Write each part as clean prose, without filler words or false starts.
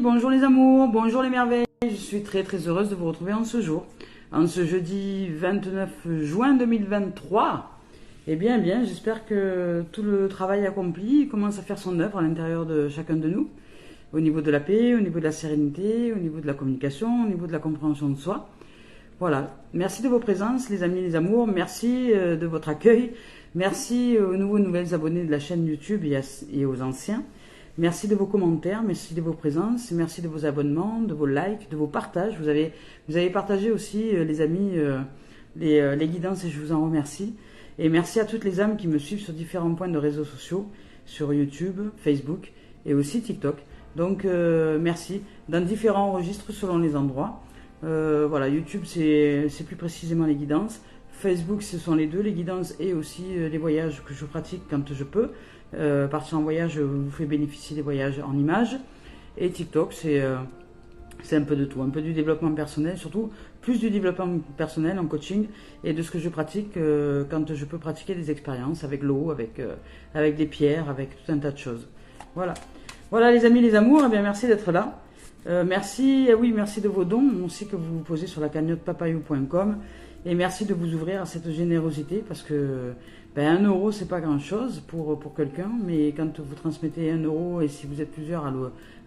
bonjour les amours, bonjour les merveilles. Je suis très heureuse de vous retrouver en ce jour, en ce jeudi 29 juin 2023. Eh bien, j'espère que tout le travail accompli commence à faire son œuvre à l'intérieur de chacun de nous, au niveau de la paix, au niveau de la sérénité, au niveau de la communication, au niveau de la compréhension de soi. Voilà, merci de vos présences les amis, les amours, merci de votre accueil, merci aux nouveaux et nouvelles abonnés de la chaîne YouTube et aux anciens. Merci de vos commentaires, merci de vos présences, merci de vos abonnements, de vos likes, de vos partages. Vous avez partagé aussi, les amis, les guidances et je vous en remercie. Et merci à toutes les âmes qui me suivent sur différents points de réseaux sociaux, sur YouTube, Facebook et aussi TikTok. Donc merci, dans différents registres selon les endroits. Voilà, YouTube c'est plus précisément les guidances. Facebook ce sont les deux, les guidances et aussi les voyages que je pratique quand je peux. Partir en voyage vous fait bénéficier des voyages en images. Et TikTok c'est un peu de tout, un peu du développement personnel, surtout plus du développement personnel en coaching et de ce que je pratique quand je peux pratiquer des expériences avec l'eau, avec des pierres, avec tout un tas de choses. Voilà les amis, les amours, eh bien merci d'être là. Merci de vos dons aussi que vous posez sur la cagnotte papayou.com et merci de vous ouvrir à cette générosité parce que 1 euro c'est pas grand chose pour quelqu'un, mais quand vous transmettez 1 euro et si vous êtes plusieurs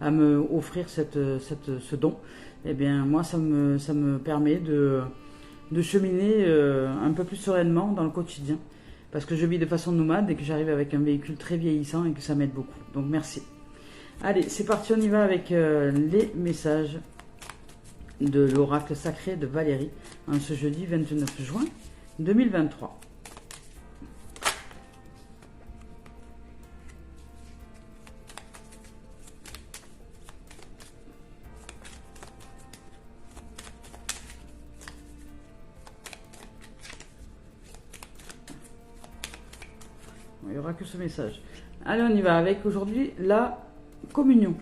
à me offrir ce don, eh bien moi ça me permet de cheminer un peu plus sereinement dans le quotidien parce que je vis de façon nomade et que j'arrive avec un véhicule très vieillissant et que ça m'aide beaucoup, donc merci. Allez, c'est parti, on y va avec les messages de l'oracle sacré de Valérie en ce jeudi 29 juin 2023. Il n'y aura que ce message. Allez, on y va avec aujourd'hui la communion.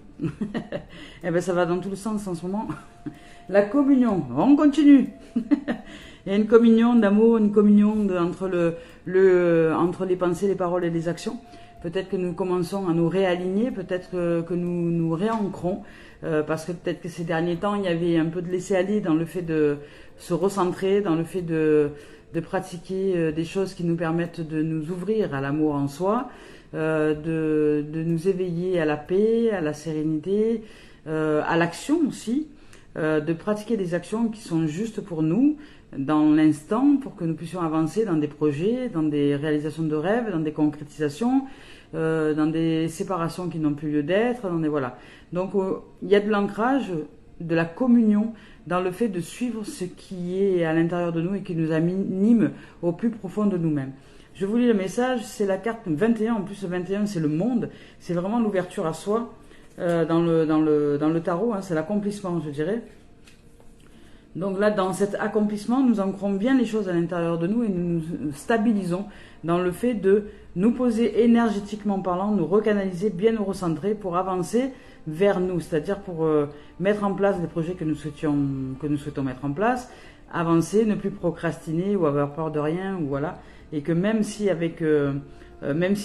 Eh bien, ça va dans tous les sens en ce moment. La communion, on continue. Il y a une communion d'amour, une communion entre les pensées, les paroles et les actions. Peut-être que nous commençons à nous réaligner, peut-être que nous nous réancrons, parce que peut-être que ces derniers temps, il y avait un peu de laisser-aller dans le fait de se recentrer, dans le fait de pratiquer des choses qui nous permettent de nous ouvrir à l'amour en soi, de nous éveiller à la paix, à la sérénité, à l'action aussi, de pratiquer des actions qui sont justes pour nous, dans l'instant, pour que nous puissions avancer dans des projets, dans des réalisations de rêves, dans des concrétisations, dans des séparations qui n'ont plus lieu d'être, voilà. Donc il y a de l'ancrage, de la communion, dans le fait de suivre ce qui est à l'intérieur de nous et qui nous anime au plus profond de nous-mêmes. Je vous lis le message, c'est la carte 21, en plus le 21 c'est le monde, c'est vraiment l'ouverture à soi dans le tarot, c'est l'accomplissement je dirais. Donc là dans cet accomplissement nous ancrons bien les choses à l'intérieur de nous et nous nous stabilisons dans le fait de nous poser énergétiquement parlant, nous recanaliser, bien nous recentrer pour avancer vers nous, c'est-à-dire pour mettre en place des projets que nous souhaitons mettre en place, avancer, ne plus procrastiner ou avoir peur de rien, ou voilà, et que même si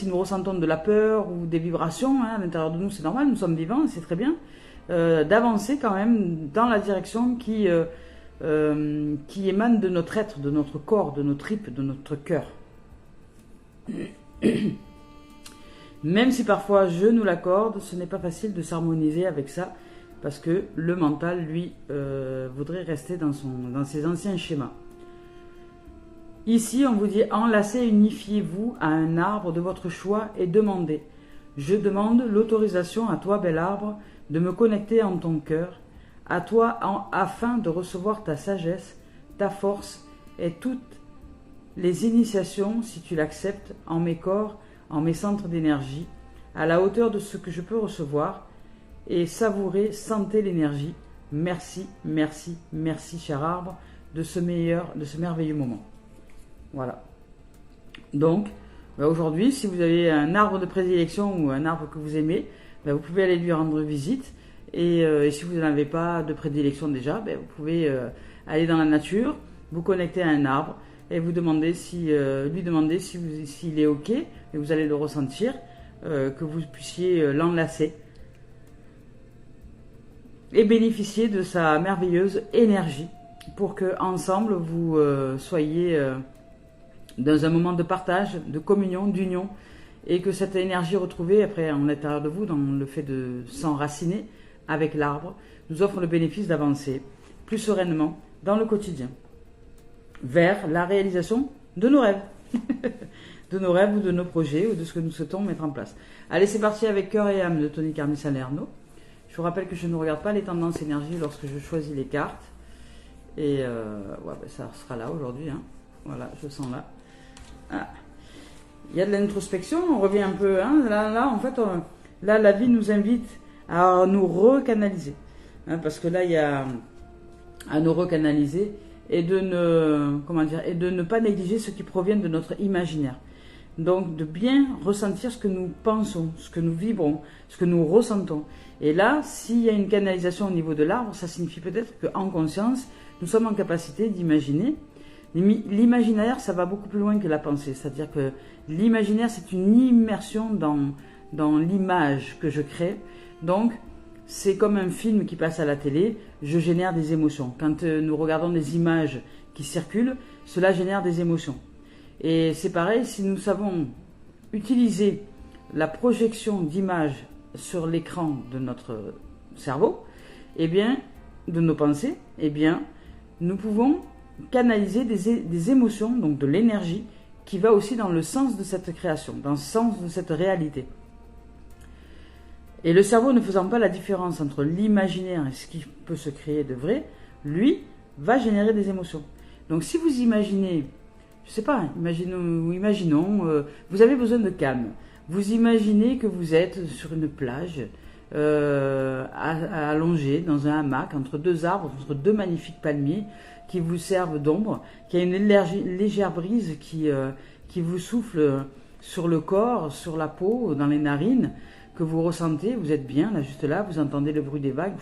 nous ressentons de la peur ou des vibrations à l'intérieur de nous, c'est normal, nous sommes vivants, c'est très bien, d'avancer quand même dans la direction qui émane de notre être, de notre corps, de nos tripes, de notre cœur. Même si parfois je nous l'accorde, ce n'est pas facile de s'harmoniser avec ça, parce que le mental, lui, voudrait rester dans ses anciens schémas. Ici, on vous dit, enlacez, unifiez-vous à un arbre de votre choix et demandez. Je demande l'autorisation à toi, bel arbre, de me connecter en ton cœur, à toi afin de recevoir ta sagesse, ta force et toutes les initiations, si tu l'acceptes, en mes corps, en mes centres d'énergie, à la hauteur de ce que je peux recevoir, et savourer, sentez l'énergie. Merci, merci, merci, cher arbre, de ce merveilleux moment. Voilà. Donc, aujourd'hui, si vous avez un arbre de prédilection ou un arbre que vous aimez, vous pouvez aller lui rendre visite. Et si vous n'avez pas de prédilection déjà, vous pouvez aller dans la nature, vous connecter à un arbre et lui demander s'il est OK, et vous allez le ressentir, que vous puissiez l'enlacer et bénéficier de sa merveilleuse énergie pour que ensemble vous soyez dans un moment de partage, de communion, d'union, et que cette énergie retrouvée après en l'intérieur de vous, dans le fait de s'enraciner avec l'arbre, nous offre le bénéfice d'avancer plus sereinement dans le quotidien, vers la réalisation de nos rêves, de nos rêves ou de nos projets ou de ce que nous souhaitons mettre en place. Allez, c'est parti avec Cœur et âme de Tony Carmi Salerno. Je vous rappelle que je ne regarde pas les tendances énergie lorsque je choisis les cartes. Et ça sera là aujourd'hui. Hein. Voilà, je sens là. Ah. Il y a de l'introspection, on revient un peu. Hein. Là, en fait, là, la vie nous invite à nous recanaliser. Hein, parce que là, il y a à nous recanaliser et de ne pas négliger ce qui provient de notre imaginaire. Donc, de bien ressentir ce que nous pensons, ce que nous vibrons, ce que nous ressentons. Et là, s'il y a une canalisation au niveau de l'arbre, ça signifie peut-être qu'en conscience, nous sommes en capacité d'imaginer. L'imaginaire, ça va beaucoup plus loin que la pensée. C'est-à-dire que l'imaginaire, c'est une immersion dans l'image que je crée. Donc, c'est comme un film qui passe à la télé, je génère des émotions. Quand nous regardons des images qui circulent, cela génère des émotions. Et c'est pareil, si nous savons utiliser la projection d'images sur l'écran de notre cerveau, eh bien, de nos pensées, eh bien, nous pouvons canaliser des émotions, donc de l'énergie, qui va aussi dans le sens de cette création, dans le sens de cette réalité. Et le cerveau ne faisant pas la différence entre l'imaginaire et ce qui peut se créer de vrai, lui, va générer des émotions. Donc si vous imaginez, je sais pas, imaginons, vous avez besoin de calme. Vous imaginez que vous êtes sur une plage, allongé dans un hamac, entre deux arbres, entre deux magnifiques palmiers qui vous servent d'ombre, qu'il y a une légère brise qui vous souffle sur le corps, sur la peau, dans les narines, que vous ressentez, vous êtes bien, là, juste là, vous entendez le bruit des vagues.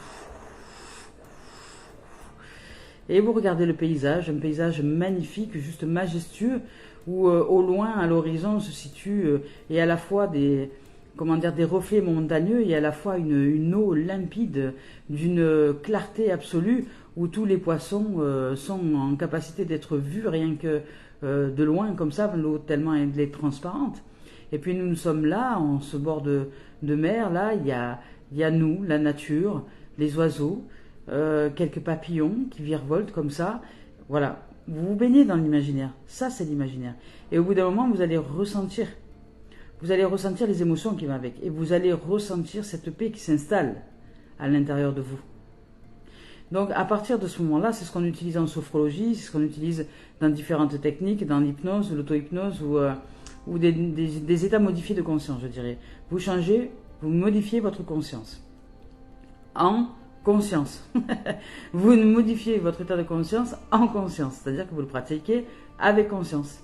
Et vous regardez le paysage, un paysage magnifique, juste majestueux, où au loin, à l'horizon, se situe et à la fois des reflets montagneux et à la fois une eau limpide, d'une clarté absolue, où tous les poissons sont en capacité d'être vus rien que de loin, comme ça, l'eau tellement elle est transparente. Et puis nous sommes là, en ce bord de mer, là, il y a nous, la nature, les oiseaux, quelques papillons qui virevoltent comme ça. Voilà, vous vous baignez dans l'imaginaire. Ça, c'est l'imaginaire. Et au bout d'un moment, vous allez ressentir les émotions qui vont avec. Et vous allez ressentir cette paix qui s'installe à l'intérieur de vous. Donc, à partir de ce moment-là, c'est ce qu'on utilise en sophrologie, c'est ce qu'on utilise dans différentes techniques, dans l'hypnose, l'auto-hypnose ou des états modifiés de conscience, je dirais. Vous changez, vous modifiez votre conscience. En conscience. Vous modifiez votre état de conscience en conscience. C'est-à-dire que vous le pratiquez avec conscience.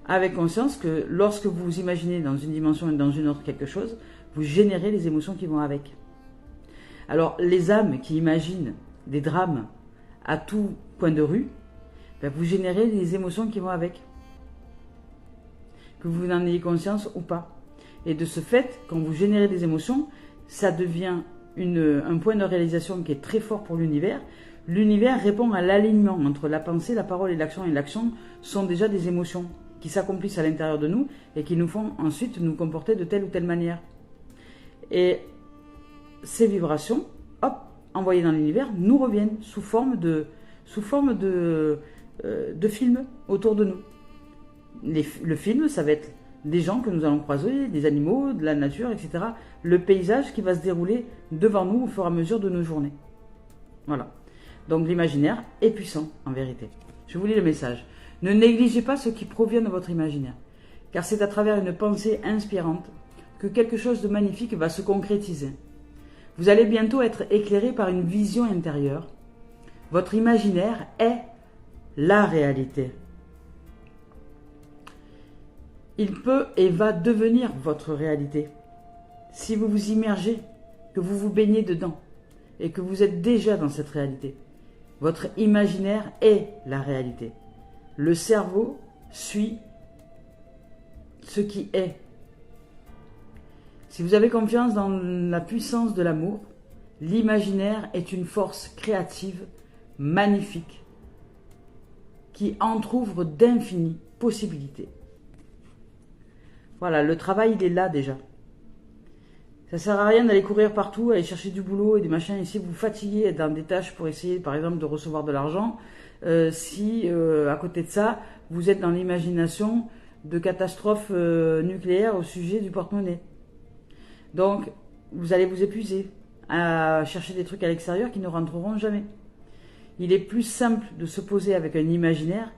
Avec conscience que lorsque vous imaginez dans une dimension et dans une autre quelque chose, vous générez les émotions qui vont avec. Alors, les âmes qui imaginent des drames à tout coin de rue, ben vous générez les émotions qui vont avec. Que vous en ayez conscience ou pas. Et de ce fait, quand vous générez des émotions, ça devient un point de réalisation qui est très fort pour l'univers. L'univers répond à l'alignement entre la pensée, la parole et l'action. Et l'action sont déjà des émotions qui s'accomplissent à l'intérieur de nous et qui nous font ensuite nous comporter de telle ou telle manière. Et ces vibrations, hop, envoyées dans l'univers, nous reviennent sous forme de film autour de nous. Le film, ça va être des gens que nous allons croiser, des animaux, de la nature, etc. Le paysage qui va se dérouler devant nous au fur et à mesure de nos journées. Voilà. Donc l'imaginaire est puissant, en vérité. Je vous lis le message. Ne négligez pas ce qui provient de votre imaginaire, car c'est à travers une pensée inspirante que quelque chose de magnifique va se concrétiser. Vous allez bientôt être éclairé par une vision intérieure. Votre imaginaire est la réalité. Il peut et va devenir votre réalité. Si vous vous immergez, que vous vous baignez dedans et que vous êtes déjà dans cette réalité, votre imaginaire est la réalité. Le cerveau suit ce qui est. Si vous avez confiance dans la puissance de l'amour, L'imaginaire est une force créative magnifique qui entrouvre d'infinies possibilités. Voilà, le travail, il est là déjà. Ça sert à rien d'aller courir partout, aller chercher du boulot et des machins ici, vous fatiguez dans des tâches pour essayer, par exemple, de recevoir de l'argent. Si, à côté de ça, vous êtes dans l'imagination de catastrophes nucléaires au sujet du porte-monnaie. Donc, vous allez vous épuiser à chercher des trucs à l'extérieur qui ne rentreront jamais. Il est plus simple de se poser avec un imaginaire.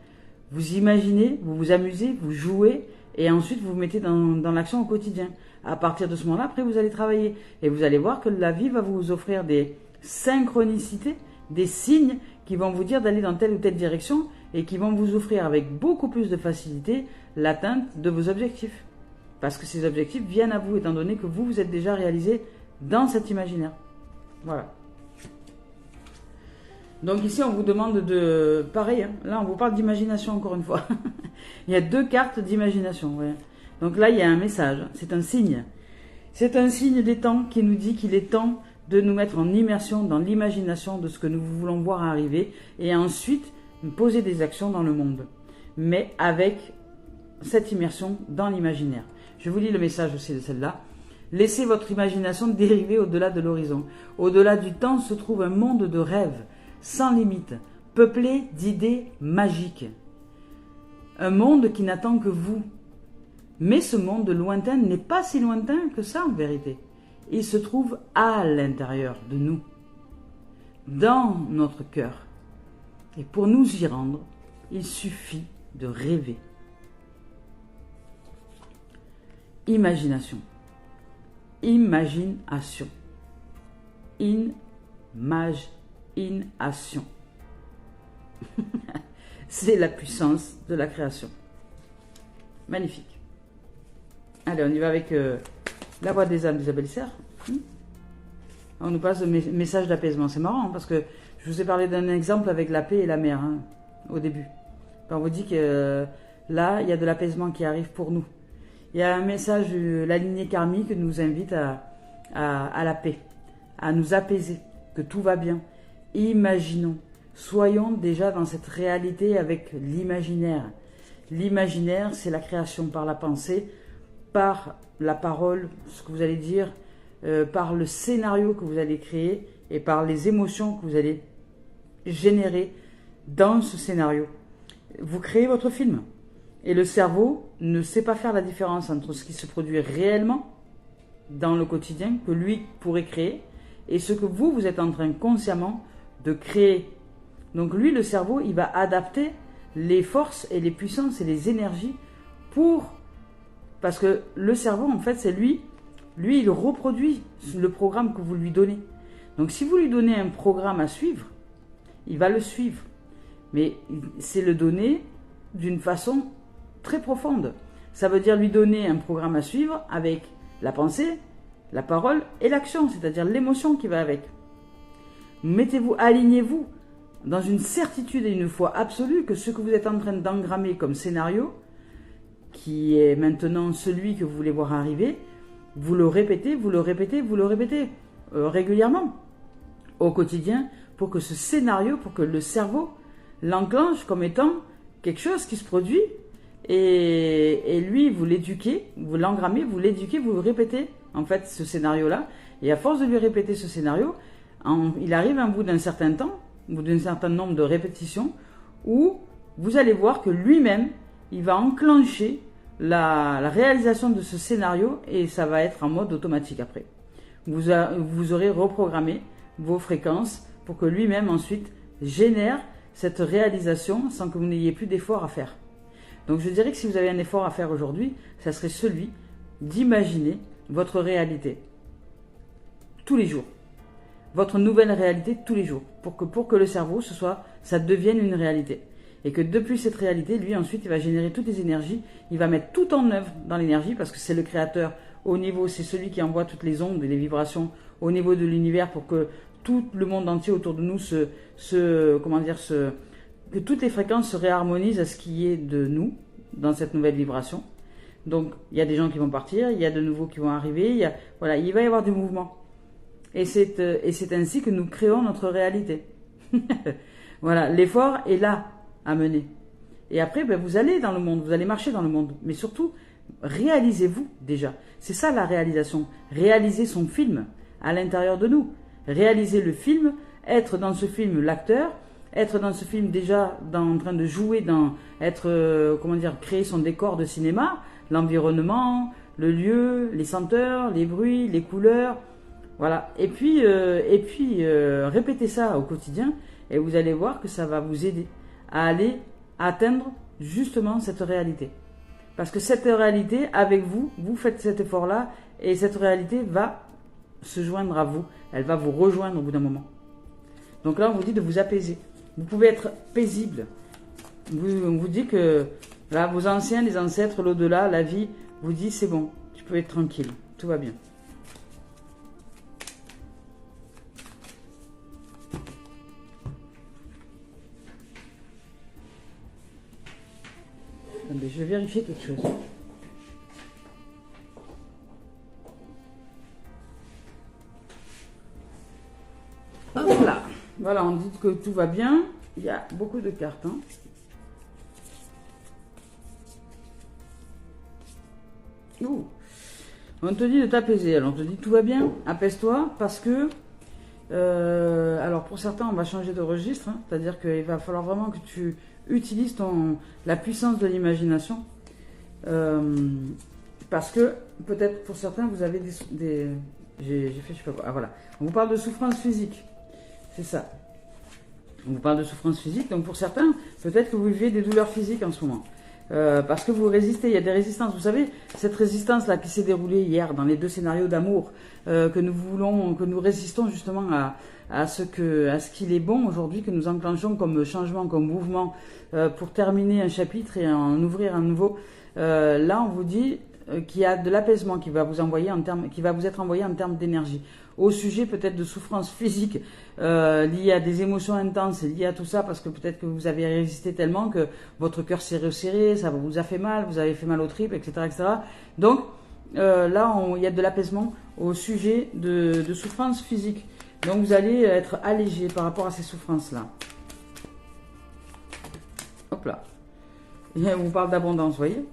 Vous imaginez, vous vous amusez, vous jouez, et ensuite vous vous mettez dans l'action au quotidien. À partir de ce moment-là, après vous allez travailler. Et vous allez voir que la vie va vous offrir des synchronicités, des signes qui vont vous dire d'aller dans telle ou telle direction et qui vont vous offrir avec beaucoup plus de facilité l'atteinte de vos objectifs. Parce que ces objectifs viennent à vous, étant donné que vous êtes déjà réalisé dans cet imaginaire. Voilà. Donc ici, on vous demande de... Pareil, hein, là, on vous parle d'imagination encore une fois. Il y a 2 cartes d'imagination. Ouais. Donc là, il y a un message. C'est un signe. C'est un signe des temps qui nous dit qu'il est temps de nous mettre en immersion dans l'imagination de ce que nous voulons voir arriver et ensuite poser des actions dans le monde. Mais avec cette immersion dans l'imaginaire. Je vous lis le message aussi de celle-là. Laissez votre imagination dériver au-delà de l'horizon. Au-delà du temps se trouve un monde de rêves, sans limite, peuplé d'idées magiques. Un monde qui n'attend que vous. Mais ce monde lointain n'est pas si lointain que ça en vérité. Il se trouve à l'intérieur de nous, dans notre cœur. Et pour nous y rendre, il suffit de rêver. Imagination. Imagination. Imagination. C'est la puissance de la création. Magnifique. Allez, on y va avec la voix des âmes d'Isabelle Serre. On nous passe le message d'apaisement. C'est marrant parce que je vous ai parlé d'un exemple avec la paix et la mer au début. On vous dit que là, il y a de l'apaisement qui arrive pour nous. Il y a un message, la lignée karmique nous invite à la paix, à nous apaiser, que tout va bien. Imaginons, soyons déjà dans cette réalité avec l'imaginaire. L'imaginaire, c'est la création par la pensée, par la parole, ce que vous allez dire, par le scénario que vous allez créer et par les émotions que vous allez générer dans ce scénario. Vous créez votre film. Et le cerveau ne sait pas faire la différence entre ce qui se produit réellement dans le quotidien, que lui pourrait créer, et ce que vous êtes en train consciemment de créer. Donc lui, le cerveau, il va adapter les forces et les puissances et les énergies pour... Parce que le cerveau, en fait, c'est lui, il reproduit le programme que vous lui donnez. Donc si vous lui donnez un programme à suivre, il va le suivre. Mais c'est le donner d'une façon très profonde. Ça veut dire lui donner un programme à suivre avec la pensée, la parole et l'action, c'est-à-dire l'émotion qui va avec. Mettez-vous, alignez-vous dans une certitude et une foi absolue que ce que vous êtes en train d'engrammer comme scénario, qui est maintenant celui que vous voulez voir arriver, vous le répétez, vous le répétez, vous le répétez régulièrement, au quotidien, pour que ce scénario, pour que le cerveau l'enclenche comme étant quelque chose qui se produit, et lui, vous l'éduquez, vous l'engrammez, vous l'éduquez, vous répétez en fait ce scénario-là, et à force de lui répéter ce scénario, il arrive un bout d'un certain temps, ou d'un certain nombre de répétitions, où vous allez voir que lui-même, il va enclencher la réalisation de ce scénario, et ça va être en mode automatique après. Vous aurez reprogrammé vos fréquences pour que lui-même ensuite génère cette réalisation sans que vous n'ayez plus d'effort à faire. Donc je dirais que si vous avez un effort à faire aujourd'hui, ça serait celui d'imaginer votre réalité tous les jours. Votre nouvelle réalité tous les jours. Pour que le cerveau, ça devienne une réalité. Et que depuis cette réalité, lui ensuite, il va générer toutes les énergies. Il va mettre tout en œuvre dans l'énergie parce que c'est le créateur au niveau, c'est celui qui envoie toutes les ondes et les vibrations au niveau de l'univers pour que tout le monde entier autour de nous que toutes les fréquences se réharmonisent à ce qui est de nous dans cette nouvelle vibration. Donc il y a des gens qui vont partir, il y a de nouveaux qui vont arriver, il va y avoir du mouvement. Et c'est ainsi que nous créons notre réalité. Voilà, l'effort est là à mener. Et après, ben, vous allez dans le monde, vous allez marcher dans le monde. Mais surtout, réalisez-vous déjà. C'est ça la réalisation. Réaliser son film à l'intérieur de nous. Réaliser le film, être dans ce film l'acteur, être dans ce film déjà en train de jouer, créer son décor de cinéma, l'environnement, le lieu, les senteurs, les bruits, les couleurs. Voilà. Et puis répétez ça au quotidien et vous allez voir que ça va vous aider à aller atteindre justement cette réalité. Parce que cette réalité, avec vous, vous faites cet effort-là et cette réalité va se joindre à vous. Elle va vous rejoindre au bout d'un moment. Donc là, on vous dit de vous apaiser. Vous pouvez être paisible. On vous dit que là, vos anciens, les ancêtres, l'au-delà, la vie, vous dit c'est bon, tu peux être tranquille, tout va bien. Attendez, je vais vérifier quelque chose. Voilà, on dit que tout va bien. Il y a beaucoup de cartes. Hein. Ouh. On te dit de t'apaiser. Alors on te dit tout va bien, apaise-toi parce que... alors pour certains, on va changer de registre. Hein, c'est-à-dire qu'il va falloir vraiment que tu utilises la puissance de l'imagination. Parce que peut-être pour certains, vous avez des j'ai fait, je sais pas quoi. Ah voilà. On vous parle de souffrance physique. C'est ça. On vous parle de souffrance physique. Donc pour certains, peut-être que vous vivez des douleurs physiques en ce moment. Parce que vous résistez, il y a des résistances. Vous savez, cette résistance-là qui s'est déroulée hier dans les deux scénarios d'amour, que nous résistons justement à ce qu'il est bon aujourd'hui, que nous enclenchons comme changement, comme mouvement, pour terminer un chapitre et en ouvrir un nouveau. Là, on vous dit qu'il y a de l'apaisement qui va vous être envoyé en termes d'énergie. Au sujet peut-être de souffrance physique liée à des émotions intenses, liées à tout ça, parce que peut-être que vous avez résisté tellement que votre cœur s'est resserré, ça vous a fait mal, vous avez fait mal aux tripes, etc. etc. Donc là, il y a de l'apaisement au sujet de souffrance physique. Donc vous allez être allégé par rapport à ces souffrances-là. Hop là. Et on vous parle d'abondance, vous voyez.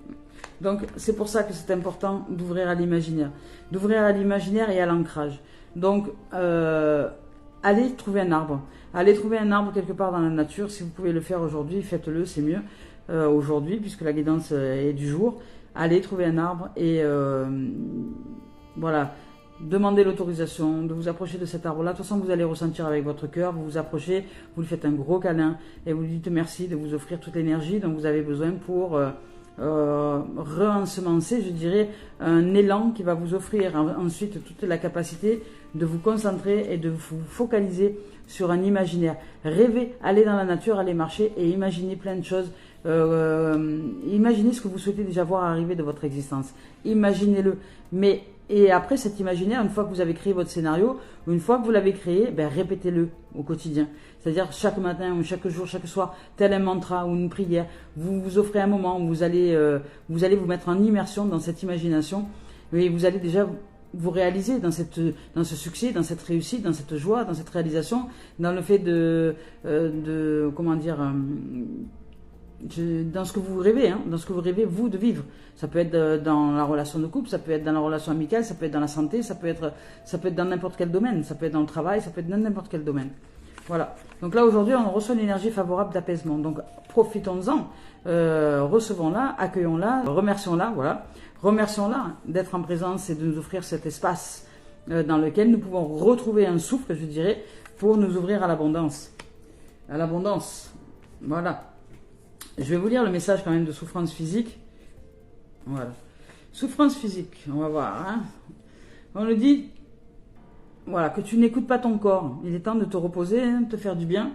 Donc c'est pour ça que c'est important d'ouvrir à l'imaginaire. D'ouvrir à l'imaginaire et à l'ancrage. Donc, allez trouver un arbre. Allez trouver un arbre quelque part dans la nature. Si vous pouvez le faire aujourd'hui, faites-le, c'est mieux. Aujourd'hui, puisque la guidance est du jour. Allez trouver un arbre et voilà. Demandez l'autorisation de vous approcher de cet arbre-là. De toute façon, vous allez ressentir avec votre cœur. Vous vous approchez, vous lui faites un gros câlin et vous lui dites merci de vous offrir toute l'énergie dont vous avez besoin pour... re-ensemencer, je dirais, un élan qui va vous offrir ensuite toute la capacité de vous concentrer et de vous focaliser sur un imaginaire. Rêvez, allez dans la nature, allez marcher et imaginez plein de choses. Imaginez ce que vous souhaitez déjà voir arriver de votre existence. Imaginez-le. Et après cet imaginaire, une fois que vous avez créé votre scénario, une fois que vous l'avez créé, répétez-le au quotidien. C'est-à-dire chaque matin ou chaque jour, chaque soir, tel un mantra ou une prière. Vous vous offrez un moment où vous allez vous mettre en immersion dans cette imagination. Et vous allez déjà vous réaliser dans ce succès, dans cette réussite, dans cette joie, dans cette réalisation, dans le fait dans ce que vous rêvez, dans ce que vous rêvez, vous, de vivre. Ça peut être dans la relation de couple, ça peut être dans la relation amicale, ça peut être dans la santé, ça peut être dans n'importe quel domaine, ça peut être dans le travail, ça peut être dans n'importe quel domaine. Voilà. Donc là, aujourd'hui, on reçoit une énergie favorable d'apaisement. Donc, profitons-en, recevons-la, accueillons-la, remercions-la, voilà. Remercions-la d'être en présence et de nous offrir cet espace dans lequel nous pouvons retrouver un souffle, je dirais, pour nous ouvrir à l'abondance. À l'abondance. Voilà. Je vais vous lire le message quand même de souffrance physique. Voilà. Souffrance physique, on va voir. Hein. On nous dit, voilà, que tu n'écoutes pas ton corps. Il est temps de te reposer, de te faire du bien.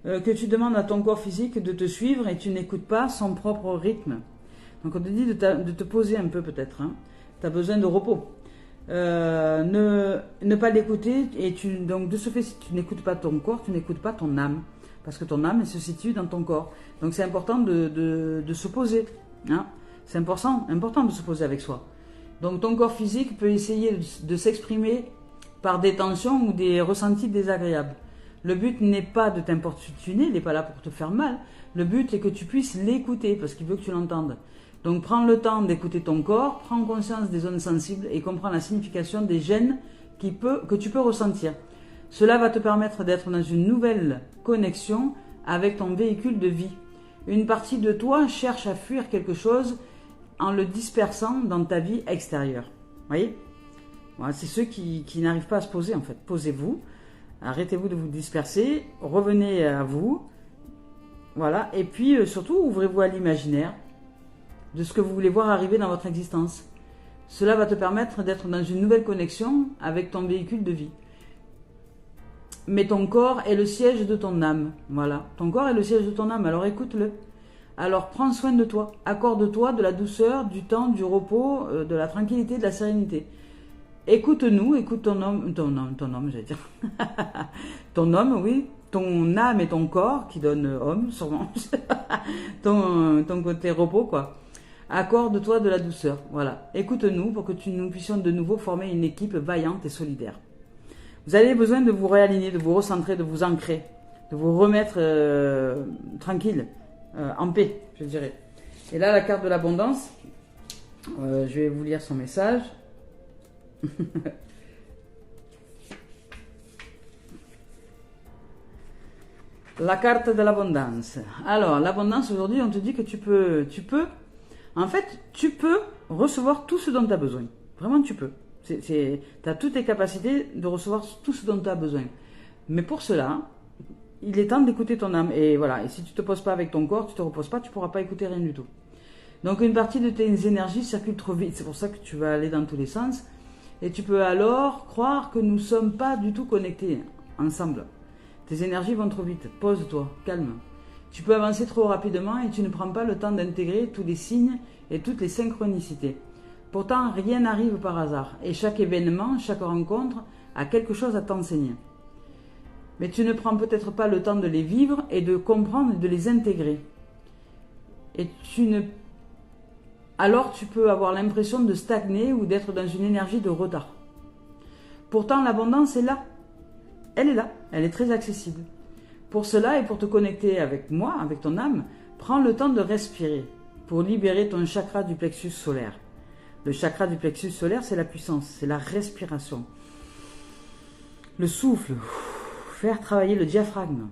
Que tu demandes à ton corps physique de te suivre et tu n'écoutes pas son propre rythme. Donc on te dit de te poser un peu peut-être. Hein. Tu as besoin de repos. Ne pas l'écouter. Donc de ce fait, si tu n'écoutes pas ton corps, tu n'écoutes pas ton âme. Parce que ton âme, elle se situe dans ton corps. Donc c'est important de se poser. Hein. C'est important de se poser avec soi. Donc ton corps physique peut essayer de s'exprimer par des tensions ou des ressentis désagréables. Le but n'est pas de t'importuner, il n'est pas là pour te faire mal. Le but est que tu puisses l'écouter parce qu'il veut que tu l'entendes. Donc prends le temps d'écouter ton corps, prends conscience des zones sensibles et comprends la signification des gènes que tu peux ressentir. Cela va te permettre d'être dans une nouvelle connexion avec ton véhicule de vie. Une partie de toi cherche à fuir quelque chose en le dispersant dans ta vie extérieure. Vous voyez ? Voilà, c'est ceux qui n'arrivent pas à se poser en fait. Posez-vous, arrêtez-vous de vous disperser, revenez à vous. Voilà, et puis surtout ouvrez-vous à l'imaginaire de ce que vous voulez voir arriver dans votre existence. Cela va te permettre d'être dans une nouvelle connexion avec ton véhicule de vie. Mais ton corps est le siège de ton âme. Voilà, ton corps est le siège de ton âme, alors écoute-le. Alors prends soin de toi, accorde-toi de la douceur, du temps, du repos, de la tranquillité, de la sérénité. Écoute-nous, écoute ton homme, j'allais dire. Ton homme, oui, ton âme et ton corps, qui donne homme, sûrement. ton côté repos, quoi. Accorde-toi de la douceur, voilà. Écoute-nous pour que nous puissions de nouveau former une équipe vaillante et solidaire. Vous avez besoin de vous réaligner, de vous recentrer, de vous ancrer, de vous remettre tranquille, en paix, je dirais. Et là, la carte de l'abondance, je vais vous lire son message. La carte de l'abondance. Alors, l'abondance, aujourd'hui, on te dit que tu peux recevoir tout ce dont tu as besoin. Vraiment, tu peux. Tu as toutes les capacités de recevoir tout ce dont tu as besoin. Mais pour cela, il est temps d'écouter ton âme. Et voilà, et si tu ne te poses pas avec ton corps, tu ne te reposes pas, tu ne pourras pas écouter rien du tout. Donc, une partie de tes énergies circule trop vite. C'est pour ça que tu vas aller dans tous les sens. Et tu peux alors croire que nous ne sommes pas du tout connectés ensemble. Tes énergies vont trop vite. Pose-toi, calme. Tu peux avancer trop rapidement et tu ne prends pas le temps d'intégrer tous les signes et toutes les synchronicités. Pourtant, rien n'arrive par hasard. Et chaque événement, chaque rencontre a quelque chose à t'enseigner. Mais tu ne prends peut-être pas le temps de les vivre et de comprendre et de les intégrer. Et alors tu peux avoir l'impression de stagner ou d'être dans une énergie de retard. Pourtant, l'abondance est là. Elle est là, elle est très accessible. Pour cela et pour te connecter avec moi, avec ton âme, prends le temps de respirer pour libérer ton chakra du plexus solaire. Le chakra du plexus solaire, c'est la puissance, c'est la respiration. Le souffle, faire travailler le diaphragme.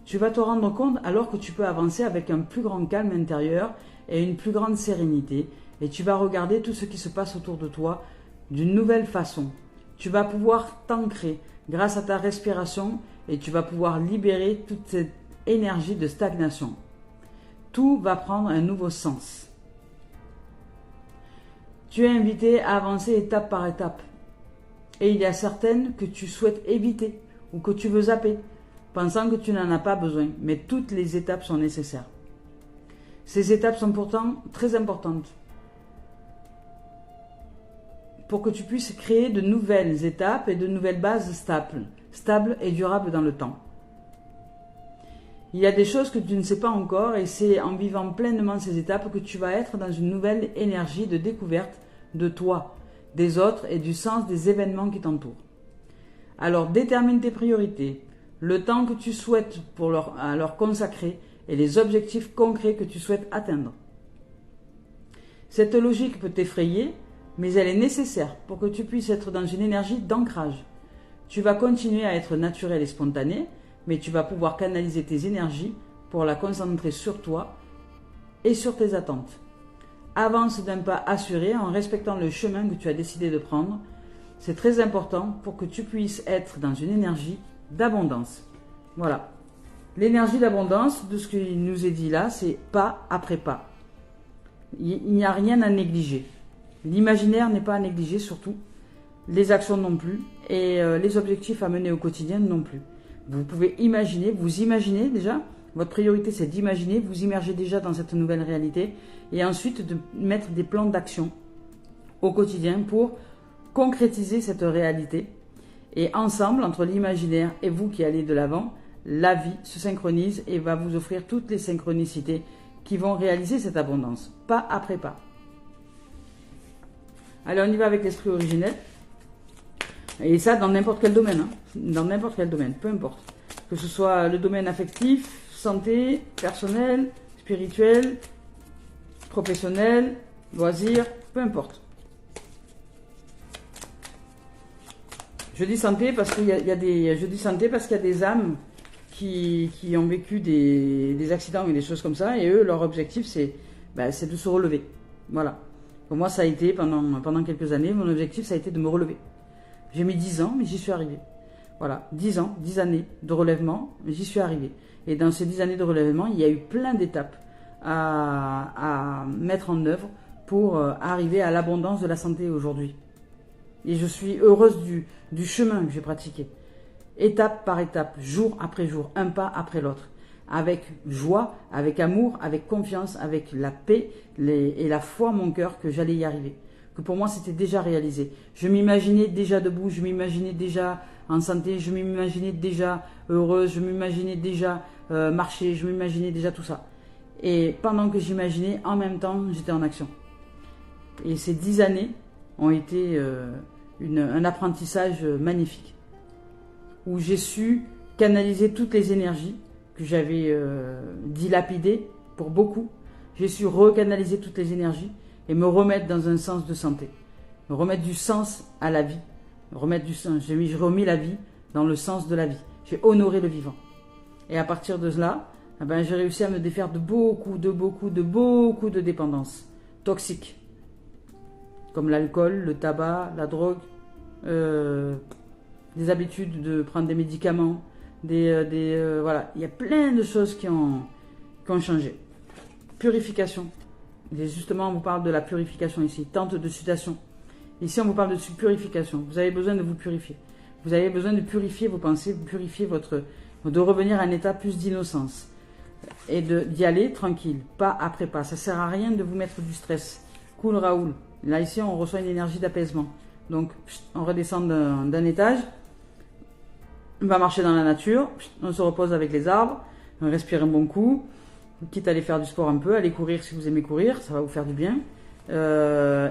Tu vas te rendre compte alors que tu peux avancer avec un plus grand calme intérieur et une plus grande sérénité. Et tu vas regarder tout ce qui se passe autour de toi d'une nouvelle façon. Tu vas pouvoir t'ancrer grâce à ta respiration et tu vas pouvoir libérer toute cette énergie de stagnation. Tout va prendre un nouveau sens. Tu es invité à avancer étape par étape. Et il y a certaines que tu souhaites éviter ou que tu veux zapper, pensant que tu n'en as pas besoin. Mais toutes les étapes sont nécessaires. Ces étapes sont pourtant très importantes pour que tu puisses créer de nouvelles étapes et de nouvelles bases stables et durables dans le temps. Il y a des choses que tu ne sais pas encore et c'est en vivant pleinement ces étapes que tu vas être dans une nouvelle énergie de découverte de toi, des autres et du sens des événements qui t'entourent. Alors détermine tes priorités, le temps que tu souhaites à leur consacrer et les objectifs concrets que tu souhaites atteindre. Cette logique peut t'effrayer, mais elle est nécessaire pour que tu puisses être dans une énergie d'ancrage. Tu vas continuer à être naturel et spontané, mais tu vas pouvoir canaliser tes énergies pour la concentrer sur toi et sur tes attentes. Avance d'un pas assuré en respectant le chemin que tu as décidé de prendre. C'est très important pour que tu puisses être dans une énergie d'abondance. Voilà. L'énergie d'abondance, de ce qu'il nous est dit là, c'est pas après pas. Il n'y a rien à négliger. L'imaginaire n'est pas à négliger surtout, les actions non plus, et les objectifs à mener au quotidien non plus. Vous pouvez imaginer, vous imaginez déjà, votre priorité c'est d'imaginer, vous immergez déjà dans cette nouvelle réalité, et ensuite de mettre des plans d'action au quotidien pour concrétiser cette réalité. Et ensemble, entre l'imaginaire et vous qui allez de l'avant, la vie se synchronise et va vous offrir toutes les synchronicités qui vont réaliser cette abondance, pas après pas. Allez, on y va avec l'esprit originel. Et ça, dans n'importe quel domaine. Hein. Dans n'importe quel domaine, peu importe. Que ce soit le domaine affectif, santé, personnel, spirituel, professionnel, loisirs, peu importe. Je dis santé parce qu'il y a des âmes qui ont vécu des accidents et des choses comme ça, et eux, leur objectif, c'est de se relever. Voilà. Pour moi, ça a été, pendant quelques années, mon objectif, ça a été de me relever. J'ai mis 10 ans, mais j'y suis arrivé. Voilà, 10 ans, 10 années de relèvement, mais j'y suis arrivé. Et dans ces 10 années de relèvement, il y a eu plein d'étapes à mettre en œuvre pour arriver à l'abondance de la santé aujourd'hui. Et je suis heureuse du chemin que j'ai pratiqué. Étape par étape, jour après jour, un pas après l'autre. Avec joie, avec amour, avec confiance, avec la paix et la foi en mon cœur que j'allais y arriver. Que pour moi, c'était déjà réalisé. Je m'imaginais déjà debout, je m'imaginais déjà en santé, je m'imaginais déjà heureuse, je m'imaginais déjà marcher, je m'imaginais déjà tout ça. Et pendant que j'imaginais, en même temps, j'étais en action. Et ces 10 années ont été un apprentissage magnifique, où j'ai su canaliser toutes les énergies que j'avais dilapidées pour beaucoup. J'ai su recanaliser toutes les énergies et me remettre dans un sens de santé, me remettre du sens à la vie, remettre du sens. J'ai remis la vie dans le sens de la vie. J'ai honoré le vivant. Et à partir de là, j'ai réussi à me défaire de beaucoup de dépendances toxiques, comme l'alcool, le tabac, la drogue, des habitudes de prendre des médicaments, voilà. Il y a plein de choses qui ont changé. Purification. Et justement, on vous parle de la purification ici. Tente de sudation. Ici, on vous parle de purification. Vous avez besoin de vous purifier. Vous avez besoin de purifier vos pensées, purifier de revenir à un état plus d'innocence. Et d'y aller tranquille, pas après pas. Ça sert à rien de vous mettre du stress. Cool Raoul. Là, ici, on reçoit une énergie d'apaisement. Donc, on redescend d'un étage. On va marcher dans la nature. On se repose avec les arbres. On respire un bon coup. Quitte à aller faire du sport un peu, aller courir si vous aimez courir, ça va vous faire du bien.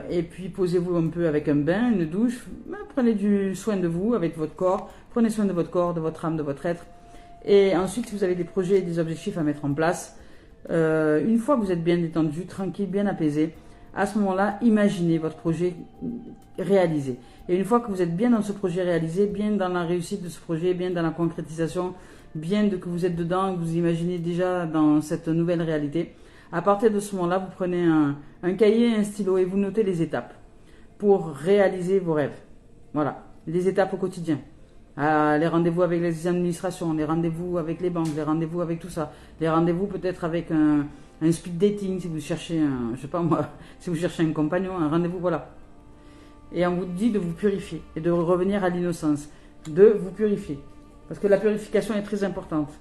Et puis posez-vous un peu avec un bain, une douche. Prenez du soin de vous avec votre corps. Prenez soin de votre corps, de votre âme, de votre être. Et ensuite, si vous avez des projets et des objectifs à mettre en place, une fois que vous êtes bien détendu, tranquille, bien apaisé, à ce moment-là, imaginez votre projet réalisé. Et une fois que vous êtes bien dans ce projet réalisé, bien dans la réussite de ce projet, bien dans la concrétisation, bien que vous êtes dedans, que vous imaginez déjà dans cette nouvelle réalité, à partir de ce moment-là, vous prenez un cahier et un stylo et vous notez les étapes pour réaliser vos rêves. Voilà, les étapes au quotidien. Les rendez-vous avec les administrations, les rendez-vous avec les banques, les rendez-vous avec tout ça, les rendez-vous peut-être avec un speed dating si vous cherchez si vous cherchez un compagnon, un rendez-vous, voilà. Et on vous dit de vous purifier et de revenir à l'innocence, de vous purifier. Parce que la purification est très importante.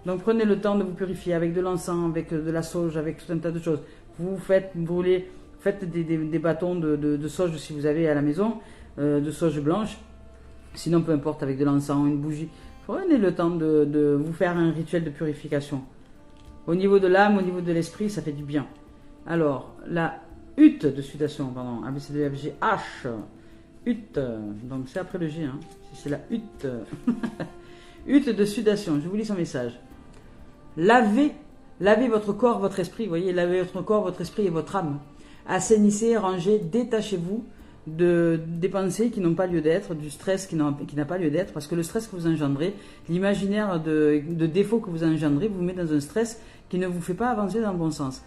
Donc prenez le temps de vous purifier avec de l'encens, avec de la sauge, avec tout un tas de choses. Vous faites brûler, faites des bâtons de sauge si vous avez à la maison, de sauge blanche. Sinon, peu importe, avec de l'encens, une bougie. Prenez le temps de vous faire un rituel de purification. Au niveau de l'âme, au niveau de l'esprit, ça fait du bien. Alors, la hutte de sudation, pardon, A, B, C, D, F, G, H. Hutte, donc c'est après le G, hein. C'est la hutte. Hutte de sudation, je vous lis son message. Lavez votre corps, votre esprit, vous voyez, lavez votre corps, votre esprit et votre âme. Assainissez, rangez, détachez-vous des pensées qui n'ont pas lieu d'être, du stress qui n'a pas lieu d'être, parce que le stress que vous engendrez, l'imaginaire de défauts que vous engendrez, vous met dans un stress qui ne vous fait pas avancer dans le bon sens.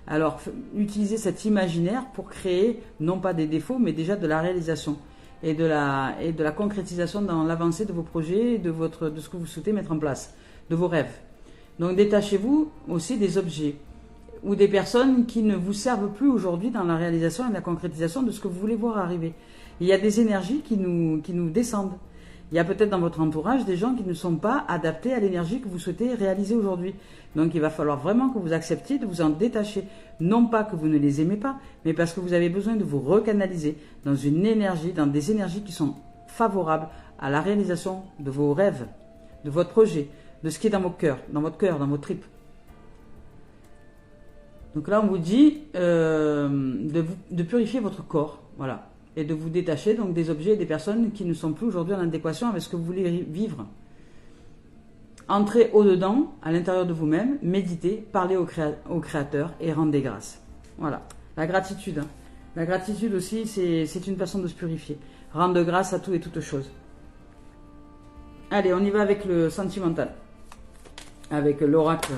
Alors, utilisez cet imaginaire pour créer, non pas des défauts, mais déjà de la réalisation et de la concrétisation dans l'avancée de vos projets, de ce que vous souhaitez mettre en place, de vos rêves. Donc, détachez-vous aussi des objets ou des personnes qui ne vous servent plus aujourd'hui dans la réalisation et la concrétisation de ce que vous voulez voir arriver. Il y a des énergies qui nous descendent. Il y a peut-être dans votre entourage des gens qui ne sont pas adaptés à l'énergie que vous souhaitez réaliser aujourd'hui. Donc il va falloir vraiment que vous acceptiez de vous en détacher. Non pas que vous ne les aimez pas, mais parce que vous avez besoin de vous recanaliser dans une énergie, dans des énergies qui sont favorables à la réalisation de vos rêves, de votre projet, de ce qui est dans votre cœur, dans votre tripes. Donc là, on vous dit de purifier votre corps. Voilà. et de vous détacher donc des objets et des personnes qui ne sont plus aujourd'hui en adéquation avec ce que vous voulez vivre. Entrez au-dedans, à l'intérieur de vous-même, méditez, parlez au Créateur et rendez grâce. Voilà, la gratitude. Hein. La gratitude aussi, c'est une façon de se purifier. Rendre grâce à tout et toutes choses. Allez, on y va avec le sentimental. Avec l'oracle.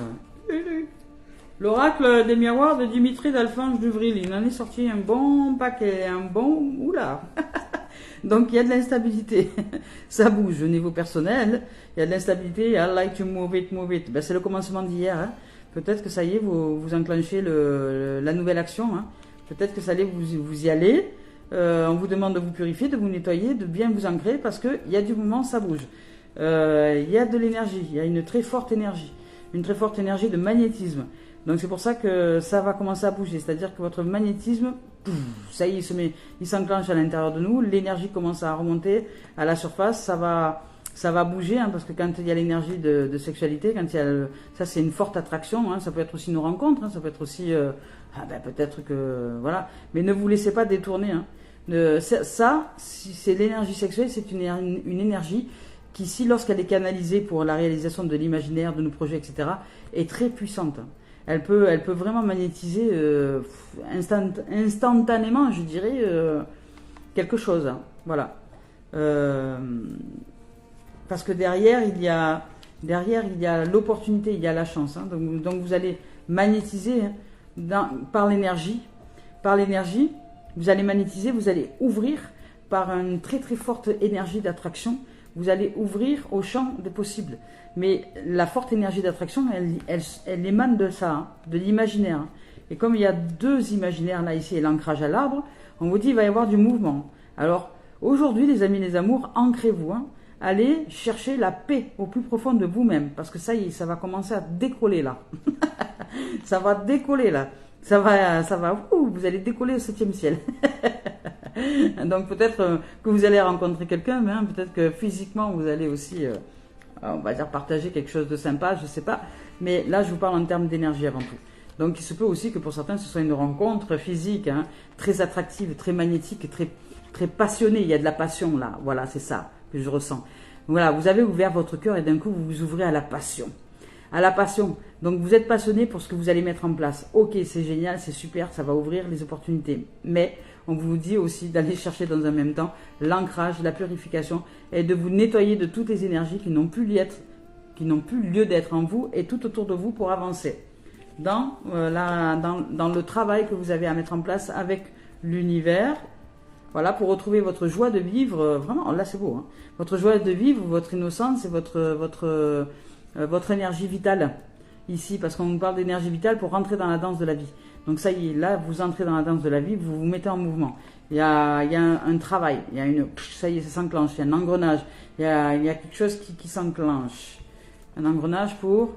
L'oracle des miroirs de Dimitri d'Alphonse Duvril. Il en est sorti un bon paquet, un bon... Oula. Donc il y a de l'instabilité. Ça bouge au niveau personnel. Il y a de l'instabilité. I like to move it, move it. Ben, c'est le commencement d'hier. Hein. Peut-être que ça y est, vous enclenchez la nouvelle action. Hein. Peut-être que ça y est, vous y allez. On vous demande de vous purifier, de vous nettoyer, de bien vous ancrer parce qu'il y a du mouvement, ça bouge. Il y a de l'énergie. Il y a une très forte énergie. Une très forte énergie de magnétisme. Donc c'est pour ça que ça va commencer à bouger, c'est-à-dire que votre magnétisme, ça y est, il s'enclenche à l'intérieur de nous, l'énergie commence à remonter à la surface, ça va bouger, hein, parce que quand il y a l'énergie de sexualité, quand il y a ça c'est une forte attraction, hein, ça peut être aussi nos rencontres, hein, ça peut être aussi, peut-être que, voilà, mais ne vous laissez pas détourner. Hein. Si c'est l'énergie sexuelle, c'est une énergie qui, si lorsqu'elle est canalisée pour la réalisation de l'imaginaire, de nos projets, etc., est très puissante. Elle peut vraiment magnétiser instantanément, je dirais, quelque chose. Hein. Voilà. Parce que derrière, il y a l'opportunité, il y a la chance. Hein. Donc vous allez magnétiser par l'énergie. Par l'énergie, vous allez magnétiser, vous allez ouvrir par une très très forte énergie d'attraction. Vous allez ouvrir au champ des possibles. Mais la forte énergie d'attraction, elle émane de ça, hein, de l'imaginaire. Hein. Et comme il y a deux imaginaires là, ici, et l'ancrage à l'arbre, on vous dit qu'il va y avoir du mouvement. Alors, aujourd'hui, les amis, les amours, ancrez-vous. Hein. Allez chercher la paix au plus profond de vous-même. Parce que ça y est, ça va commencer à décoller là. Ça va décoller là. Vous allez décoller au 7e ciel. Donc peut-être que vous allez rencontrer quelqu'un, mais hein, peut-être que physiquement vous allez aussi, on va dire, partager quelque chose de sympa, je ne sais pas. Mais là, je vous parle en termes d'énergie avant tout. Donc il se peut aussi que pour certains, ce soit une rencontre physique, hein, très attractive, très magnétique, très, très passionnée. Il y a de la passion là. Voilà, c'est ça que je ressens. Voilà, vous avez ouvert votre cœur et d'un coup, vous vous ouvrez à la passion. À la passion. Donc vous êtes passionné pour ce que vous allez mettre en place. Ok, c'est génial, c'est super, ça va ouvrir les opportunités. Mais on vous dit aussi d'aller chercher dans un même temps l'ancrage, la purification et de vous nettoyer de toutes les énergies qui n'ont plus lieu d'être en vous et tout autour de vous pour avancer dans le travail que vous avez à mettre en place avec l'univers. Voilà, pour retrouver votre joie de vivre, vraiment, là c'est beau, hein, votre joie de vivre, votre innocence et votre énergie vitale ici, parce qu'on nous parle d'énergie vitale pour rentrer dans la danse de la vie. Donc ça y est, là, vous entrez dans la danse de la vie, vous vous mettez en mouvement. Il y a un travail, ça y est, ça s'enclenche, il y a un engrenage, il y a quelque chose qui s'enclenche. Un engrenage pour...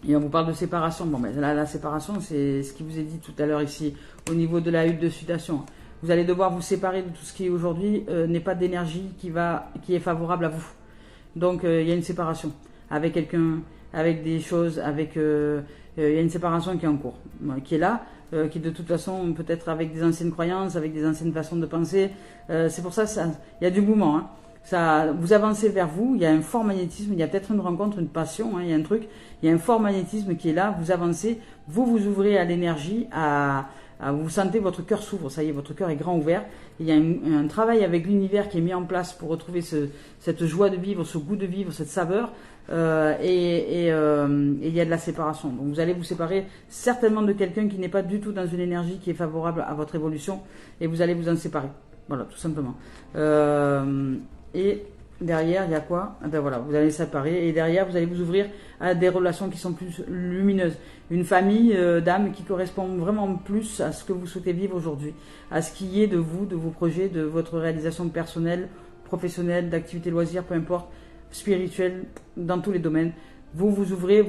Et on vous parle de séparation. Bon, mais là, la séparation, c'est ce qui vous est dit tout à l'heure ici, au niveau de la hutte de sudation. Vous allez devoir vous séparer de tout ce qui aujourd'hui n'est pas d'énergie qui est favorable à vous. Donc il y a une séparation avec quelqu'un, avec des choses, il y a une séparation qui est en cours, qui est là, qui de toute façon peut être avec des anciennes croyances, avec des anciennes façons de penser. C'est pour ça, il y a du mouvement. Hein. Ça, vous avancez vers vous, il y a un fort magnétisme, il y a peut-être une rencontre, une passion, hein, il y a un truc, il y a un fort magnétisme qui est là, vous avancez, vous ouvrez à l'énergie, vous sentez votre cœur s'ouvre, ça y est, votre cœur est grand ouvert. Il y a un travail avec l'univers qui est mis en place pour retrouver cette joie de vivre, ce goût de vivre, cette saveur, et il y a de la séparation. Donc vous allez vous séparer certainement de quelqu'un qui n'est pas du tout dans une énergie qui est favorable à votre évolution, et vous allez vous en séparer. Voilà, tout simplement. Et derrière, il y a quoi? Ben voilà, vous allez séparer, et derrière, vous allez vous ouvrir à des relations qui sont plus lumineuses. Une famille d'âmes qui correspond vraiment plus à ce que vous souhaitez vivre aujourd'hui, à ce qui est de vous, de vos projets, de votre réalisation personnelle, professionnelle, d'activité loisirs, peu importe, spirituelle, dans tous les domaines. Vous vous ouvrez,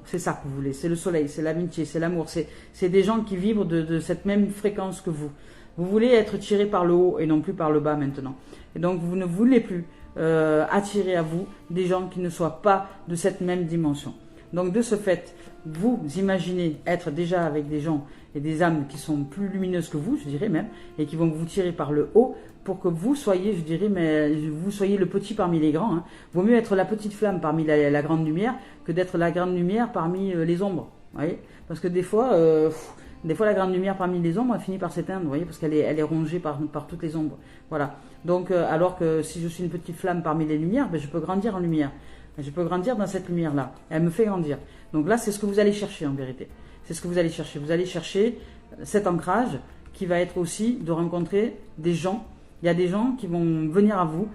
c'est ça que vous voulez, c'est le soleil, c'est l'amitié, c'est l'amour, c'est des gens qui vibrent de cette même fréquence que vous. Vous voulez être tiré par le haut et non plus par le bas maintenant. Et donc vous ne voulez plus attirer à vous des gens qui ne soient pas de cette même dimension. Donc de ce fait, vous imaginez être déjà avec des gens et des âmes qui sont plus lumineuses que vous, je dirais même, et qui vont vous tirer par le haut pour que vous soyez, je dirais, mais vous soyez le petit parmi les grands. Hein. Vaut mieux être la petite flamme parmi la grande lumière que d'être la grande lumière parmi les ombres. Vous voyez, parce que des fois, la grande lumière parmi les ombres, elle finit par s'éteindre, vous voyez, parce qu'elle est rongée par toutes les ombres. Voilà. Donc, alors que si je suis une petite flamme parmi les lumières, ben, je peux grandir en lumière. Je peux grandir dans cette lumière-là. Elle me fait grandir. Donc là, c'est ce que vous allez chercher en vérité. C'est ce que vous allez chercher. Vous allez chercher cet ancrage qui va être aussi de rencontrer des gens. Il y a des gens qui vont venir à vous,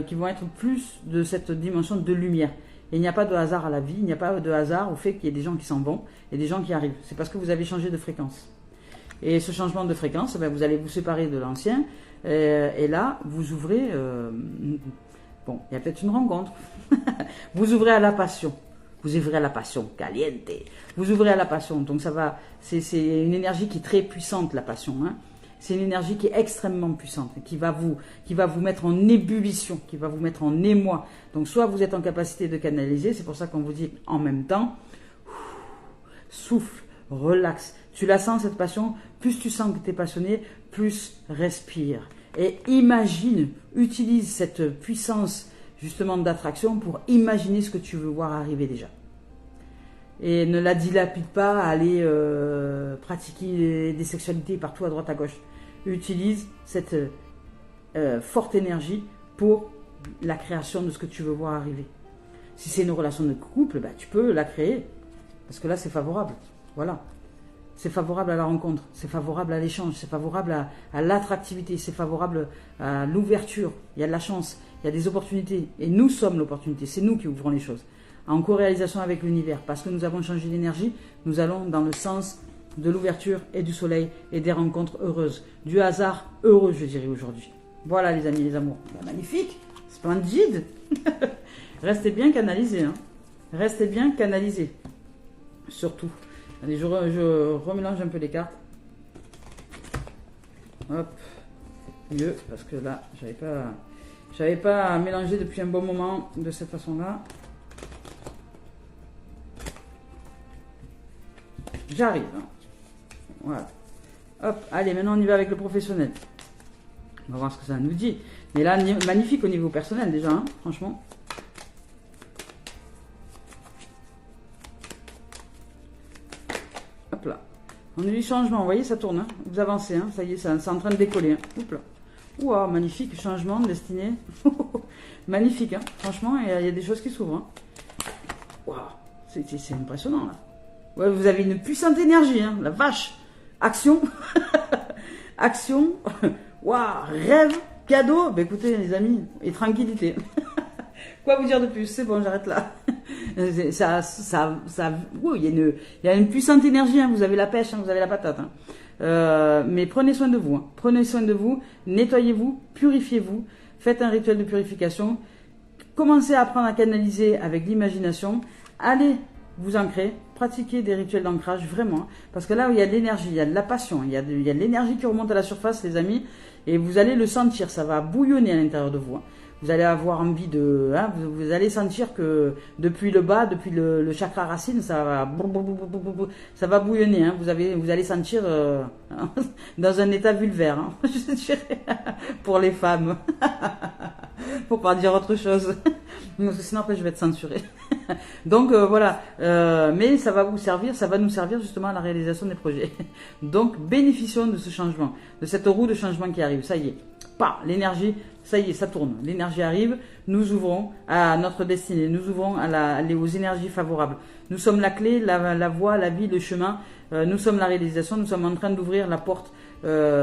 qui vont être plus de cette dimension de lumière. Et il n'y a pas de hasard à la vie, il n'y a pas de hasard au fait qu'il y ait des gens qui s'en vont et des gens qui arrivent. C'est parce que vous avez changé de fréquence. Et ce changement de fréquence, ben, vous allez vous séparer de l'ancien. Et là, vous ouvrez... bon, il y a peut-être une rencontre. Vous ouvrez à la passion. Vous ouvrez à la passion, caliente. Vous ouvrez à la passion. Donc ça va... C'est une énergie qui est très puissante, la passion. Hein. C'est une énergie qui est extrêmement puissante, qui va vous mettre en ébullition, qui va vous mettre en émoi. Donc soit vous êtes en capacité de canaliser, c'est pour ça qu'on vous dit en même temps, souffle, relaxe. Tu la sens cette passion, plus tu sens que tu es passionné, plus respire. Et imagine, utilise cette puissance justement d'attraction pour imaginer ce que tu veux voir arriver déjà. Et ne la dilapide pas à aller pratiquer des sexualités partout à droite à gauche. Utilise cette forte énergie pour la création de ce que tu veux voir arriver. Si c'est une relation de couple, bah, tu peux la créer. Parce que là, c'est favorable. Voilà. C'est favorable à la rencontre, c'est favorable à l'échange, c'est favorable à l'attractivité, c'est favorable à l'ouverture. Il y a de la chance, il y a des opportunités. Et nous sommes l'opportunité, c'est nous qui ouvrons les choses. En co-réalisation avec l'univers, parce que nous avons changé d'énergie, nous allons dans le sens de l'ouverture et du soleil et des rencontres heureuses. Du hasard heureux, je dirais aujourd'hui. Voilà les amis, les amours. Magnifique, splendide. Restez bien canalisés. Hein. Restez bien canalisés. Surtout. Allez, je remélange un peu les cartes. Hop. Mieux, parce que là, j'avais pas mélangé depuis un bon moment de cette façon-là. J'arrive. Hein. Voilà. Hop, allez, maintenant on y va avec le professionnel. On va voir ce que ça nous dit. Mais là, magnifique au niveau personnel déjà, hein, franchement. Hop là. On a eu du changement, vous voyez, ça tourne. Hein. Vous avancez, hein. Ça y est, c'est en train de décoller. Hein. Hop là. Ouah, magnifique, changement de destinée. Magnifique, hein. Franchement, il y a des choses qui s'ouvrent. Hein. Waouh, c'est impressionnant là. Ouais, vous avez une puissante énergie, hein, la vache. Action, action, waouh, rêve, cadeau. Ben écoutez les amis, et tranquillité. Quoi vous dire de plus? C'est bon, j'arrête là. Il y a une puissante énergie. Hein, vous avez la pêche, hein, vous avez la patate. Hein. Mais prenez soin de vous. Hein. Prenez soin de vous, nettoyez-vous, purifiez-vous, faites un rituel de purification. Commencez à apprendre à canaliser avec l'imagination. Allez vous ancrer, pratiquez des rituels d'ancrage, vraiment. Parce que là, il y a de l'énergie, il y a de la passion, il y a de l'énergie qui remonte à la surface, les amis. Et vous allez le sentir, ça va bouillonner à l'intérieur de vous. Hein. Vous allez avoir envie de... Hein, vous allez sentir que depuis le bas, depuis le chakra racine, ça va bouillonner. Hein. Vous allez sentir dans un état vulvaire, hein, je dirais, pour les femmes. Pour pas dire autre chose. Parce que sinon après je vais être censurée. Donc voilà, mais ça va vous servir, ça va nous servir justement à la réalisation des projets. Donc bénéficions de ce changement, de cette roue de changement qui arrive. Ça y est, l'énergie, ça y est, ça tourne. L'énergie arrive, nous ouvrons à notre destinée, nous ouvrons aux énergies favorables. Nous sommes la clé, la voie, la vie, le chemin. Nous sommes la réalisation, nous sommes en train d'ouvrir la porte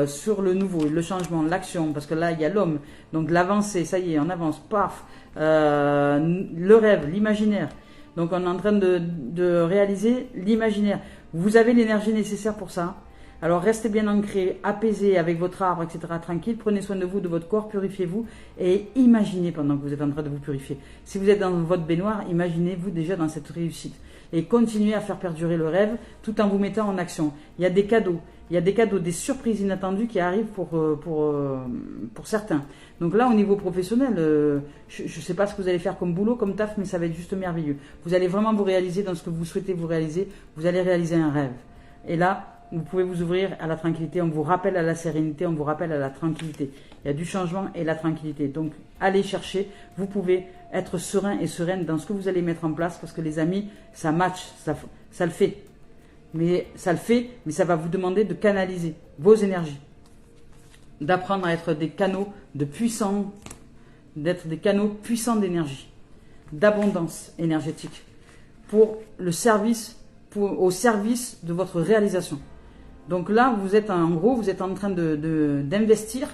sur le nouveau, le changement, l'action, parce que là il y a l'homme, donc l'avancée, ça y est, on avance, paf, le rêve, l'imaginaire, donc on est en train de réaliser l'imaginaire. Vous avez l'énergie nécessaire pour ça, alors restez bien ancré, apaisé avec votre arbre, etc., tranquille, prenez soin de vous, de votre corps, purifiez-vous et imaginez pendant que vous êtes en train de vous purifier. Si vous êtes dans votre baignoire, imaginez-vous déjà dans cette réussite et continuez à faire perdurer le rêve tout en vous mettant en action. Il y a des cadeaux, il y a des cadeaux, des surprises inattendues qui arrivent pour certains. Donc là, au niveau professionnel, je ne sais pas ce que vous allez faire comme boulot, comme taf, mais ça va être juste merveilleux. Vous allez vraiment vous réaliser dans ce que vous souhaitez vous réaliser. Vous allez réaliser un rêve. Et là, vous pouvez vous ouvrir à la tranquillité. On vous rappelle à la sérénité, on vous rappelle à la tranquillité. Il y a du changement et la tranquillité. Donc, allez chercher. Vous pouvez être serein et sereine dans ce que vous allez mettre en place parce que les amis, ça match, ça le fait. Mais ça va vous demander de canaliser vos énergies. D'apprendre à être des canaux d'être des canaux puissants d'énergie, d'abondance énergétique, au service de votre réalisation. Donc là, vous êtes en train d'investir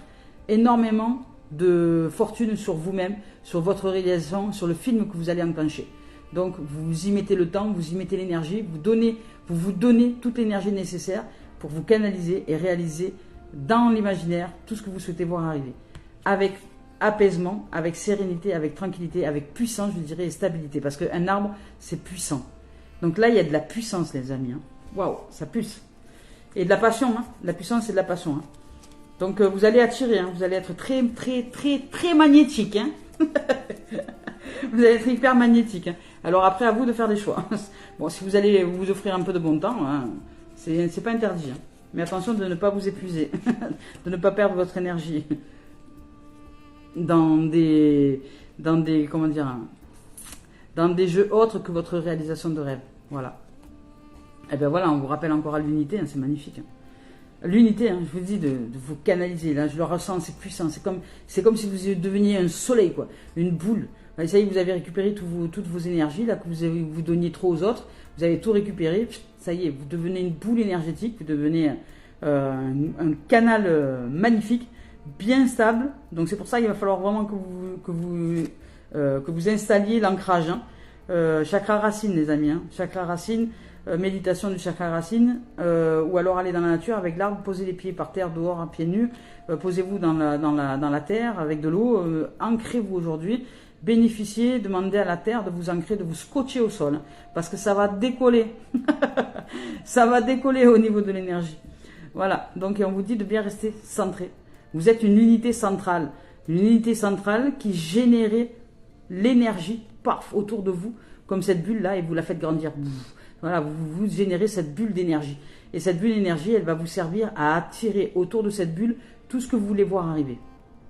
énormément de fortune sur vous-même, sur votre réalisation, sur le film que vous allez enclencher. Donc vous y mettez le temps, vous y mettez l'énergie, vous vous donnez toute l'énergie nécessaire pour vous canaliser et réaliser dans l'imaginaire tout ce que vous souhaitez voir arriver. Avec apaisement, avec sérénité, avec tranquillité, avec puissance, je dirais, et stabilité. Parce qu'un arbre, c'est puissant. Donc là, il y a de la puissance, les amis. Waouh, ça pulse. Et de la passion. La puissance, c'est de la passion. Donc vous allez attirer, vous allez être très, très, très, très magnétique. Vous allez être hyper magnétique. Alors après, à vous de faire des choix. Bon, si vous allez vous offrir un peu de bon temps, c'est pas interdit. Mais attention de ne pas vous épuiser, de ne pas perdre votre énergie dans des jeux autres que votre réalisation de rêve. Voilà. Et bien voilà, on vous rappelle encore à l'unité, c'est magnifique. L'unité, je vous dis de vous canaliser. Là, je le ressens, c'est puissant. C'est comme si vous deveniez un soleil, quoi, une boule. Là, ça y est, vous avez récupéré toutes vos énergies là que vous donniez trop aux autres. Vous avez tout récupéré. Ça y est, vous devenez une boule énergétique. Vous devenez un canal magnifique, bien stable. Donc c'est pour ça qu'il va falloir vraiment que vous installiez l'ancrage. Chakra racine, les amis. Chakra racine. Méditation du chakra racine, ou alors aller dans la nature avec l'arbre, posez les pieds par terre, dehors, à pieds nus, posez-vous dans la terre avec de l'eau, ancrez-vous aujourd'hui, bénéficiez, demandez à la terre de vous ancrer, de vous scotcher au sol, parce que ça va décoller, ça va décoller au niveau de l'énergie. Voilà, donc on vous dit de bien rester centré. Vous êtes une unité centrale qui génère l'énergie autour de vous, comme cette bulle-là, et vous la faites grandir. Voilà, vous générez cette bulle d'énergie. Et cette bulle d'énergie, elle va vous servir à attirer autour de cette bulle tout ce que vous voulez voir arriver.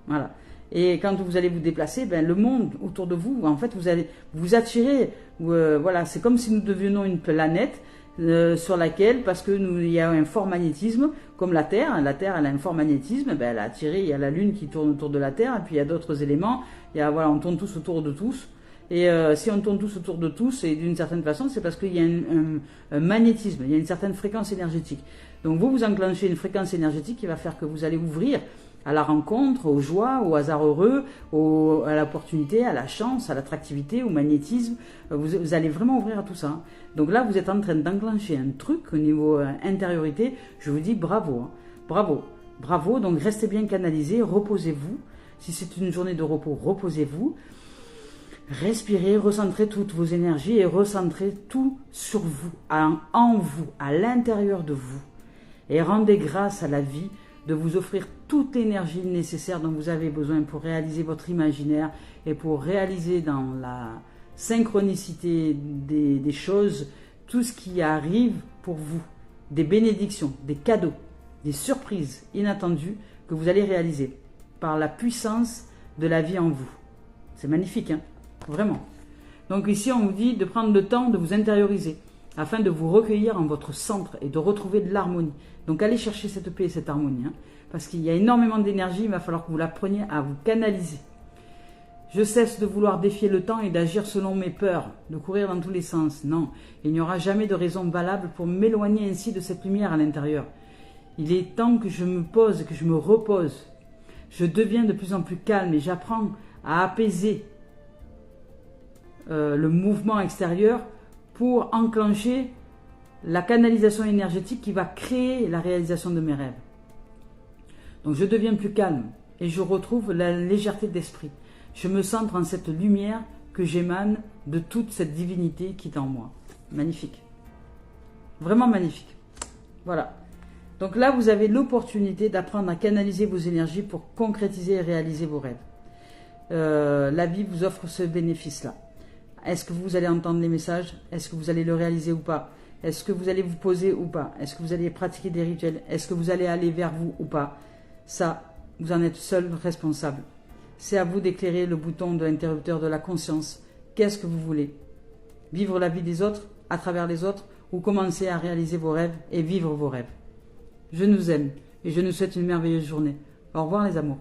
Voilà. Et quand vous allez vous déplacer, le monde autour de vous, en fait, vous allez vous attirer. Voilà, c'est comme si nous devenions une planète sur laquelle, parce que il y a un fort magnétisme, comme la Terre. La Terre, elle a un fort magnétisme. Elle a attiré. Il y a la Lune qui tourne autour de la Terre, et puis il y a d'autres éléments. On tourne tous autour de tous. Et si on tourne tous autour de tous, et d'une certaine façon, c'est parce qu'il y a un magnétisme, il y a une certaine fréquence énergétique. Donc vous enclenchez une fréquence énergétique qui va faire que vous allez ouvrir à la rencontre, aux joies, au hasard heureux, à l'opportunité, à la chance, à l'attractivité, au magnétisme. Vous allez vraiment ouvrir à tout ça. Donc là, vous êtes en train d'enclencher un truc au niveau intériorité. Je vous dis bravo, bravo, bravo. Donc restez bien canalisés, reposez-vous. Si c'est une journée de repos, reposez-vous. Respirez, recentrez toutes vos énergies et recentrez tout sur vous, en vous, à l'intérieur de vous. Et rendez grâce à la vie de vous offrir toute l'énergie nécessaire dont vous avez besoin pour réaliser votre imaginaire et pour réaliser dans la synchronicité des choses tout ce qui arrive pour vous. Des bénédictions, des cadeaux, des surprises inattendues que vous allez réaliser par la puissance de la vie en vous. C'est magnifique, Vraiment. Donc ici, on vous dit de prendre le temps de vous intérioriser afin de vous recueillir en votre centre et de retrouver de l'harmonie. Donc allez chercher cette paix et cette harmonie, parce qu'il y a énormément d'énergie, il va falloir que vous l'appreniez à vous canaliser. Je cesse de vouloir défier le temps et d'agir selon mes peurs, de courir dans tous les sens. Non, il n'y aura jamais de raison valable pour m'éloigner ainsi de cette lumière à l'intérieur. Il est temps que je me pose, que je me repose. Je deviens de plus en plus calme et j'apprends à apaiser le mouvement extérieur pour enclencher la canalisation énergétique qui va créer la réalisation de mes rêves. Donc je deviens plus calme et je retrouve la légèreté d'esprit. Je me centre en cette lumière que j'émane de toute cette divinité qui est en moi. Magnifique. Vraiment magnifique. Voilà. Donc là, vous avez l'opportunité d'apprendre à canaliser vos énergies pour concrétiser et réaliser vos rêves. La vie vous offre ce bénéfice-là. Est-ce que vous allez entendre les messages? Est-ce que vous allez le réaliser ou pas? Est-ce que vous allez vous poser ou pas? Est-ce que vous allez pratiquer des rituels? Est-ce que vous allez aller vers vous ou pas? Ça, vous en êtes seul responsable. C'est à vous d'éclairer le bouton de l'interrupteur de la conscience. Qu'est-ce que vous voulez? Vivre la vie des autres, à travers les autres, ou commencer à réaliser vos rêves et vivre vos rêves? Je nous aime et je nous souhaite une merveilleuse journée. Au revoir les amours.